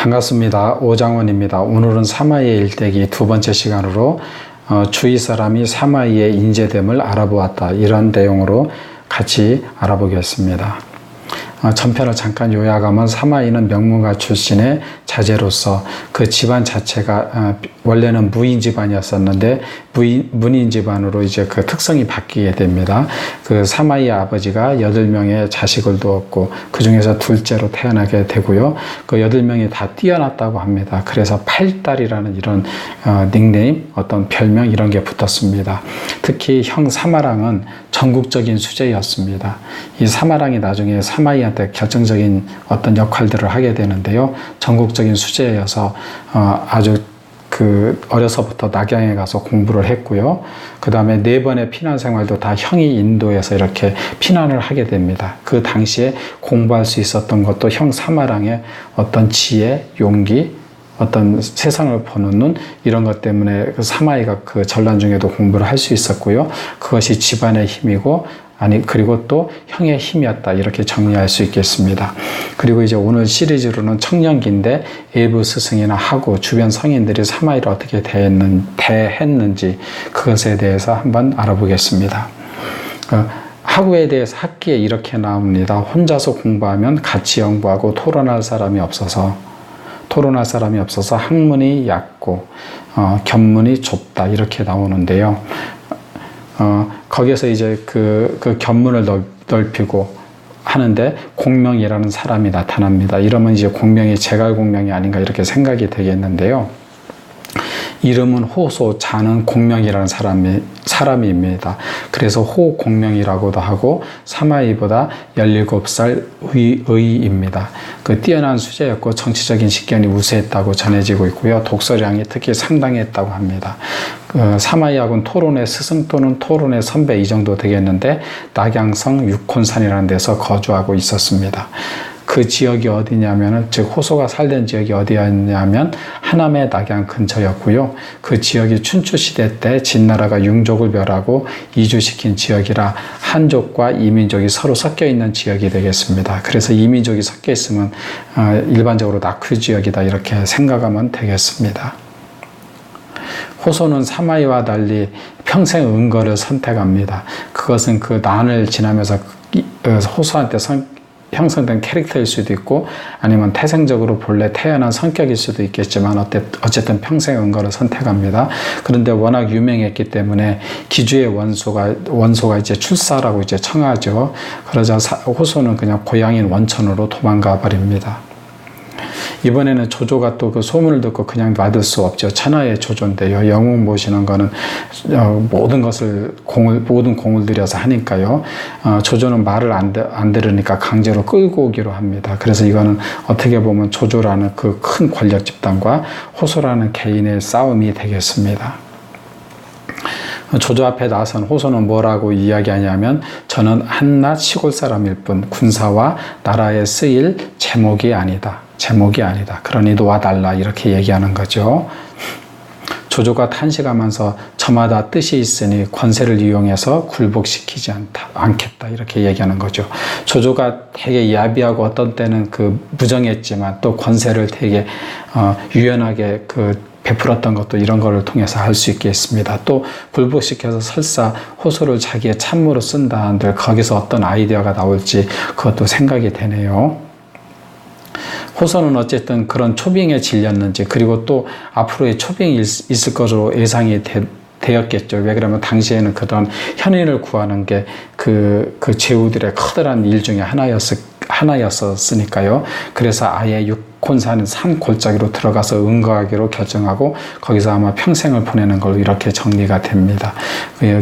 반갑습니다. 오장원입니다. 오늘은 사마이의 일대기 두 번째 시간으로 주위 사람이 사마이의 인재됨을 알아보았다. 이런 내용으로 같이 알아보겠습니다. 전편을 잠깐 요약하면 사마이는 명문가 출신의 자제로서 그 집안 자체가 원래는 무인 집안이었었는데 문인 집안으로 이제 그 특성이 바뀌게 됩니다. 그 사마이의 아버지가 8명의 자식을 두었고 그 중에서 둘째로 태어나게 되고요. 그 8명이 다 뛰어났다고 합니다. 그래서 팔달이라는 이런 닉네임, 어떤 별명 이런 게 붙었습니다. 특히 형 사마랑은 전국적인 수재였습니다. 이 사마랑이 나중에 사마이한테 결정적인 어떤 역할들을 하게 되는데요. 전국적인 수재여서 아주 어려서부터 낙양에 가서 공부를 했고요. 그 다음에 4번의 피난 생활도 다 형이 인도해서 이렇게 피난을 하게 됩니다. 그 당시에 공부할 수 있었던 것도 형 사마랑의 어떤 지혜, 용기, 어떤 세상을 보는 눈, 이런 것 때문에 그 사마이가 그 전란 중에도 공부를 할 수 있었고요. 그것이 집안의 힘이고, 그리고 또 형의 힘이었다. 이렇게 정리할 수 있겠습니다. 그리고 이제 오늘 시리즈로는 청년기인데 예부 스승이나 하고 주변 성인들이 사마이를 어떻게 대했는지 그것에 대해서 한번 알아보겠습니다. 하구에 대해서 학기에 이렇게 나옵니다. 혼자서 공부하면 같이 연구하고 토론할 사람이 없어서 학문이 얕고 견문이 좁다. 이렇게 나오는데요. 거기에서 이제 그 견문을 넓히고 하는데 공명이라는 사람이 나타납니다. 이러면 이제 공명이 제갈공명이 아닌가 이렇게 생각이 되겠는데요. 이름은 호소, 자는 공명이라는 사람입니다. 그래서 호공명이라고도 하고 사마이보다 17살 의입니다. 그 뛰어난 수재였고 정치적인 식견이 우세했다고 전해지고 있고요. 독서량이 특히 상당했다고 합니다. 사마이하고는 토론의 스승 또는 토론의 선배 이 정도 되겠는데 낙양성 육혼산이라는 데서 거주하고 있었습니다. 그 지역이 어디냐면은, 즉 호소가 살던 지역이 어디였냐면 하남의 낙양 근처였고요. 그 지역이 춘추시대 때 진나라가 융족을 멸하고 이주시킨 지역이라 한족과 이민족이 서로 섞여 있는 지역이 되겠습니다. 그래서 이민족이 섞여 있으면 일반적으로 낙후 지역이다 이렇게 생각하면 되겠습니다. 호소는 사마이와 달리 평생 은거를 선택합니다. 그것은 그 난을 지나면서 호소한테 형성된 캐릭터일 수도 있고 아니면 태생적으로 본래 태어난 성격일 수도 있겠지만 어쨌든 평생 은거를 선택합니다. 그런데 워낙 유명했기 때문에 기주의 원소가 이제 출사라고 이제 청하죠. 그러자 호소는 그냥 고향인 원천으로 도망가 버립니다. 이번에는 조조가 또 그 소문을 듣고 그냥 놔둘 수 없죠. 천하의 조조인데요. 영웅 모시는 거는 모든 공을 들여서 하니까요. 조조는 말을 안 들으니까 강제로 끌고 오기로 합니다. 그래서 이거는 어떻게 보면 조조라는 그 큰 권력 집단과 호소라는 개인의 싸움이 되겠습니다. 조조 앞에 나선 호소는 뭐라고 이야기하냐면 저는 한낱 시골 사람일 뿐 군사와 나라에 쓰일 제목이 아니다. 그러니 놓아달라 이렇게 얘기하는 거죠. 조조가 탄식하면서 저마다 뜻이 있으니 권세를 이용해서 굴복시키지 않겠다 이렇게 얘기하는 거죠. 조조가 되게 야비하고 어떤 때는 무정했지만 또 권세를 되게 유연하게 베풀었던 것도 이런 거를 통해서 할 수 있겠습니다. 또 굴복시켜서 설사 호소를 자기의 참모로 쓴다 한들 거기서 어떤 아이디어가 나올지 그것도 생각이 되네요. 호소는 어쨌든 그런 초빙에 질렸는지 그리고 또 앞으로의 초빙이 있을 것으로 예상이 되었겠죠. 왜 그러면 당시에는 그런 현인을 구하는 게 그 제후들의 커다란 일 중에 하나였었으니까요. 그래서 아예 육혼산 산골짜기로 들어가서 은거하기로 결정하고 거기서 아마 평생을 보내는 걸로 이렇게 정리가 됩니다.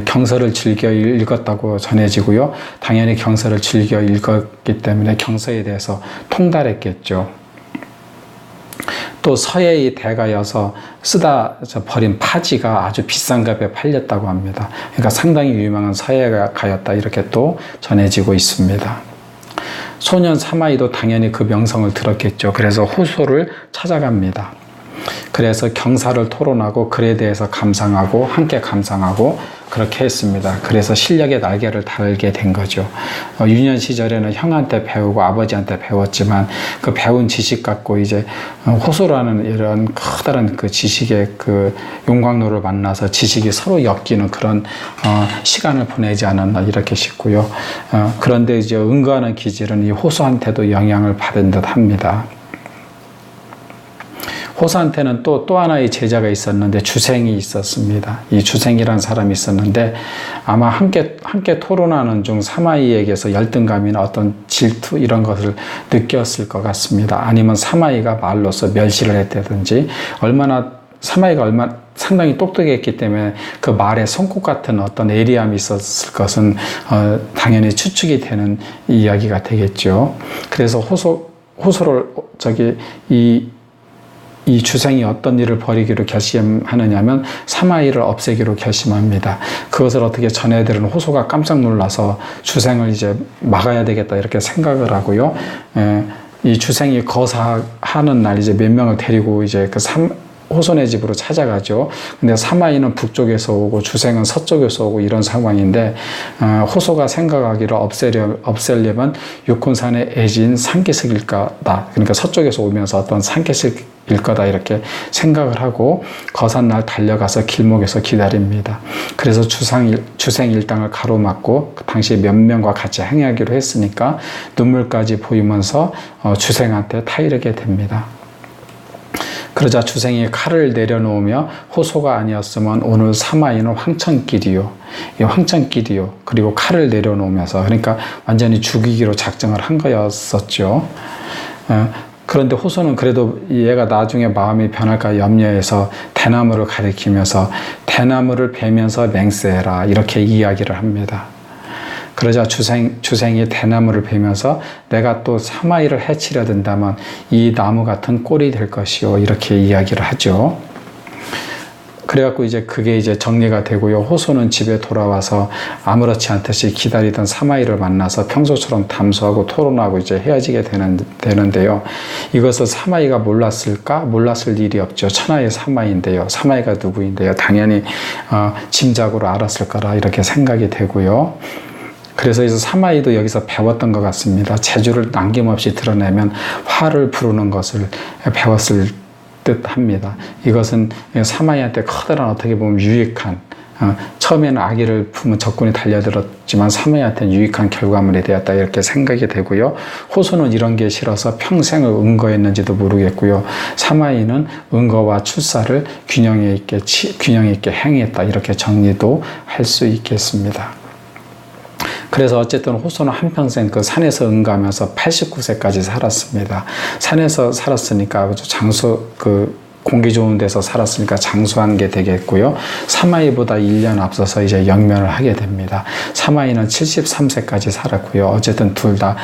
경서를 즐겨 읽었다고 전해지고요. 당연히 경서를 즐겨 읽었기 때문에 경서에 대해서 통달했겠죠. 또 서예의 대가여서 쓰다 버린 파지가 아주 비싼 값에 팔렸다고 합니다. 그러니까 상당히 유명한 서예가였다 이렇게 또 전해지고 있습니다. 소년 사마이도 당연히 그 명성을 들었겠죠. 그래서 호소를 찾아갑니다. 그래서 경사를 토론하고 글에 대해서 함께 감상하고 그렇게 했습니다. 그래서 실력의 날개를 달게 된 거죠. 유년 시절에는 형한테 배우고 아버지한테 배웠지만 그 배운 지식 갖고 이제 호소라는 이런 커다란 그 지식의 그 용광로를 만나서 지식이 서로 엮이는 그런 시간을 보내지 않았나 이렇게 싶고요. 그런데 이제 응거하는 기질은 이 호소한테도 영향을 받은 듯 합니다. 호소한테는 또 하나의 제자가 있었는데 주생이 있었습니다. 이 주생이라는 사람이 있었는데 아마 함께 토론하는 중 사마이에게서 열등감이나 어떤 질투 이런 것을 느꼈을 것 같습니다. 아니면 사마이가 말로서 멸시를 했다든지 사마이가 상당히 똑똑했기 때문에 그 말에 손꼽 같은 어떤 예리함이 있었을 것은 당연히 추측이 되는 이야기가 되겠죠. 그래서 호소를 이 주생이 어떤 일을 벌이기로 결심하느냐면 사마이를 없애기로 결심합니다. 그것을 어떻게 전해들은 호소가 깜짝 놀라서 주생을 이제 막아야 되겠다 이렇게 생각을 하고요. 이 주생이 거사하는 날 이제 몇 명을 데리고 이제 호소네 집으로 찾아가죠. 근데 사마이는 북쪽에서 오고 주생은 서쪽에서 오고 이런 상황인데 호소가 생각하기를 없애려면 육혼산의 애지인 산기슭일 거다. 그러니까 서쪽에서 오면서 어떤 산기슭일 거다 이렇게 생각을 하고 거삿날 달려가서 길목에서 기다립니다. 그래서 주생 일당을 가로막고 당시 몇 명과 같이 행하기로 했으니까 눈물까지 보이면서 주생한테 타이르게 됩니다. 그러자 주생이 칼을 내려놓으며 호소가 아니었으면 오늘 사마이는 황천길이요. 이 황천길이요. 그리고 칼을 내려놓으면서 그러니까 완전히 죽이기로 작정을 한 거였었죠. 그런데 호소는 그래도 얘가 나중에 마음이 변할까 염려해서 대나무를 가리키면서 대나무를 베면서 맹세해라 이렇게 이야기를 합니다. 그러자 주생이 대나무를 베면서 내가 또 사마이를 해치려 든다면 이 나무 같은 꼴이 될 것이요 이렇게 이야기를 하죠. 그래갖고 이제 그게 이제 정리가 되고요. 호소는 집에 돌아와서 아무렇지 않듯이 기다리던 사마이를 만나서 평소처럼 담소하고 토론하고 이제 헤어지게 되는데요. 이것을 사마이가 몰랐을까? 몰랐을 일이 없죠. 천하의 사마이인데요. 사마이가 누구인데요. 당연히 짐작으로 알았을 거라 이렇게 생각이 되고요. 그래서 사마이도 여기서 배웠던 것 같습니다. 재주를 남김없이 드러내면 화를 부르는 것을 배웠을 듯 합니다. 이것은 사마이한테 커다란 어떻게 보면 유익한 처음에는 악의를 품은 적군이 달려들었지만 사마이한테는 유익한 결과물이 되었다 이렇게 생각이 되고요. 호소는 이런 게 싫어서 평생을 응거했는지도 모르겠고요. 사마이는 응거와 출사를 균형 있게 행했다 이렇게 정리도 할 수 있겠습니다. 그래서 어쨌든 호소는 한평생 그 산에서 응가하면서 89세까지 살았습니다. 산에서 살았으니까 아주 공기 좋은 데서 살았으니까 장수한 게 되겠고요. 사마이보다 1년 앞서서 이제 영면을 하게 됩니다. 사마이는 73세까지 살았고요. 어쨌든 둘 다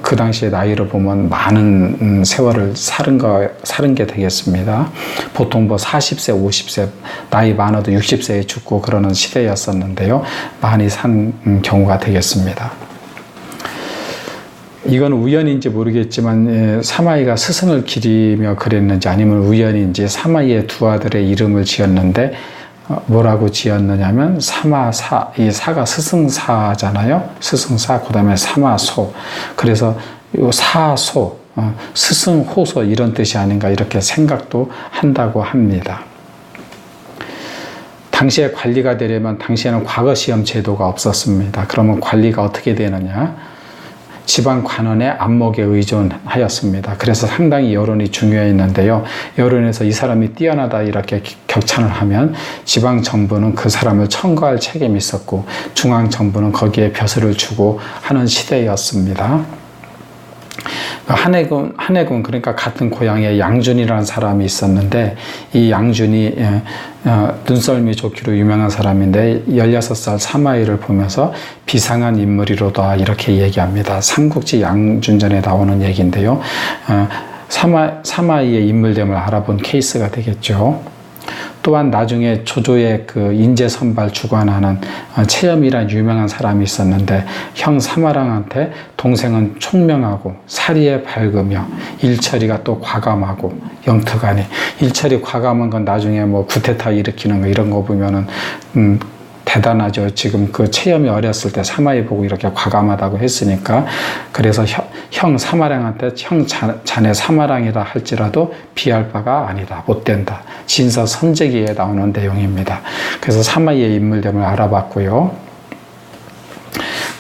그 당시의 나이를 보면 많은 세월을 살은 게 되겠습니다. 보통 40세, 50세, 나이 많아도 60세에 죽고 그러는 시대였었는데요. 많이 산 경우가 되겠습니다. 이건 우연인지 모르겠지만 사마이가 스승을 기리며 그랬는지 아니면 우연인지 사마이의 두 아들의 이름을 지었는데 뭐라고 지었느냐면 사마사, 이 사가 스승사잖아요. 스승사, 그 다음에 사마소. 그래서 이 사소, 스승호소 이런 뜻이 아닌가 이렇게 생각도 한다고 합니다. 당시에 관리가 되려면 당시에는 과거시험 제도가 없었습니다. 그러면 관리가 어떻게 되느냐? 지방 관원의 안목에 의존하였습니다. 그래서 상당히 여론이 중요했는데요. 여론에서 이 사람이 뛰어나다 이렇게 격찬을 하면 지방 정부는 그 사람을 청구할 책임이 있었고 중앙 정부는 거기에 벼슬을 주고 하는 시대였습니다. 한해군 그러니까 같은 고향에 양준이라는 사람이 있었는데 이 양준이 눈썰미 좋기로 유명한 사람인데 16살 사마이를 보면서 비상한 인물이로다 이렇게 얘기합니다. 삼국지 양준전에 나오는 얘기인데요. 사마이의 인물됨을 알아본 케이스가 되겠죠. 또한 나중에 조조의 그 인재 선발 주관하는 채염이란 유명한 사람이 있었는데 형 사마랑한테 동생은 총명하고 사리에 밝으며 일처리가 또 과감하고 영특하니 일처리 과감한 건 나중에 뭐 구테타 일으키는 거 이런 거 보면은 대단하죠. 지금 그 체험이 어렸을 때 사마이 보고 이렇게 과감하다고 했으니까. 그래서 형 사마랑한테 형 자네 사마랑이라 할지라도 비할 바가 아니다. 못 된다. 진서 선제기에 나오는 내용입니다. 그래서 사마이의 인물됨을 알아봤고요.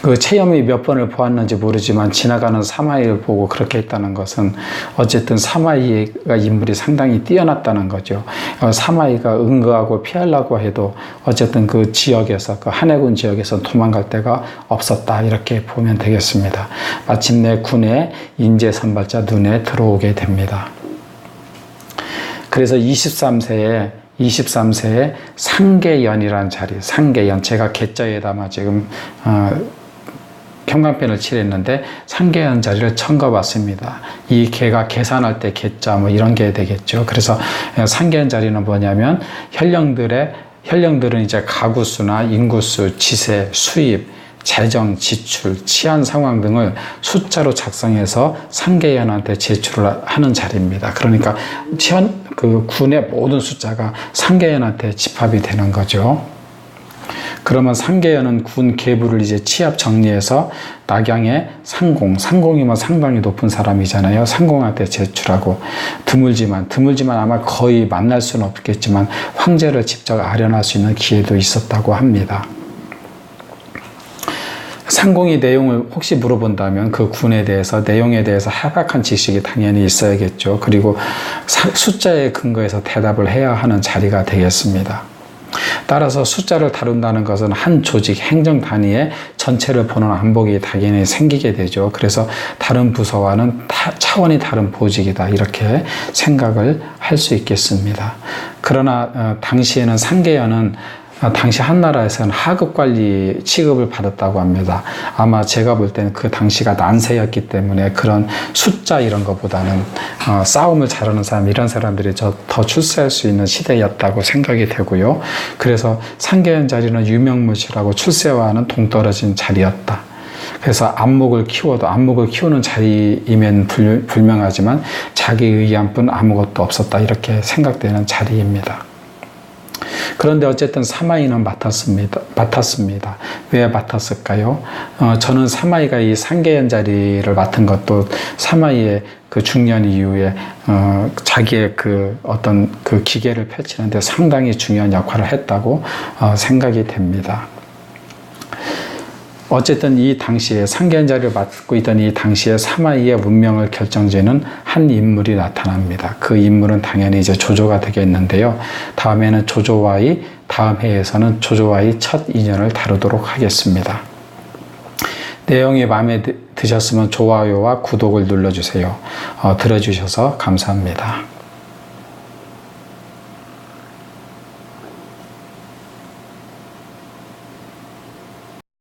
그 체험이 몇 번을 보았는지 모르지만 지나가는 사마이를 보고 그렇게 했다는 것은 어쨌든 사마이가 인물이 상당히 뛰어났다는 거죠. 사마이가 응거하고 피하려고 해도 어쨌든 그 지역에서, 그 한해군 지역에서 도망갈 데가 없었다, 이렇게 보면 되겠습니다. 마침내 군의 인재 선발자 눈에 들어오게 됩니다. 그래서 23세에 상계연이라는 자리, 상계연, 제가 계자에다가 지금 형광펜을 칠했는데 상계연 자리를 처음 가봤습니다. 이 개가 계산할 때 계자 뭐 이런 게 되겠죠. 그래서 상계연 자리는 뭐냐면 혈령들은 이제 가구수나 인구수, 지세, 수입, 재정, 지출, 치안 상황 등을 숫자로 작성해서 상계연한테 제출을 하는 자리입니다. 그러니까 그 군의 모든 숫자가 상계연한테 집합이 되는 거죠. 그러면 상계연은 군 계부를 이제 취합 정리해서 낙양의 상공이면 상당히 높은 사람이잖아요. 상공한테 제출하고 드물지만 아마 거의 만날 수는 없겠지만 황제를 직접 아련할 수 있는 기회도 있었다고 합니다. 상공이 내용을 혹시 물어본다면 그 군에 대해서, 내용에 대해서 해박한 지식이 당연히 있어야겠죠. 그리고 숫자에 근거해서 대답을 해야 하는 자리가 되겠습니다. 따라서 숫자를 다룬다는 것은 한 조직, 행정 단위의 전체를 보는 안목이 당연히 생기게 되죠. 그래서 다른 부서와는 차원이 다른 보직이다, 이렇게 생각을 할 수 있겠습니다. 그러나 당시에는 상계연은 당시 한나라에서는 하급관리 취급을 받았다고 합니다. 아마 제가 볼 때는 그 당시가 난세였기 때문에 그런 숫자 이런 것보다는 싸움을 잘하는 사람, 이런 사람들이 더 출세할 수 있는 시대였다고 생각이 되고요. 그래서 상계연 자리는 유명무실하고 출세와는 동떨어진 자리였다. 그래서 안목을 키우는 자리이면 불명하지만 자기 의한뿐 아무것도 없었다, 이렇게 생각되는 자리입니다. 그런데 어쨌든 사마이는 맡았습니다. 왜 맡았을까요? 저는 사마이가 이 상계연 자리를 맡은 것도 사마이의 그 중년 이후에 자기의 그 어떤 그 기계를 펼치는데 상당히 중요한 역할을 했다고 생각이 됩니다. 어쨌든 이 당시에 상계연 자리를 맡고 있던 이 당시에 사마이의 운명을 결정짓는 한 인물이 나타납니다. 그 인물은 당연히 이제 조조가 되겠는데요. 다음 회에서는 조조와의 첫 인연을 다루도록 하겠습니다. 내용이 마음에 드셨으면 좋아요와 구독을 눌러주세요. 들어주셔서 감사합니다.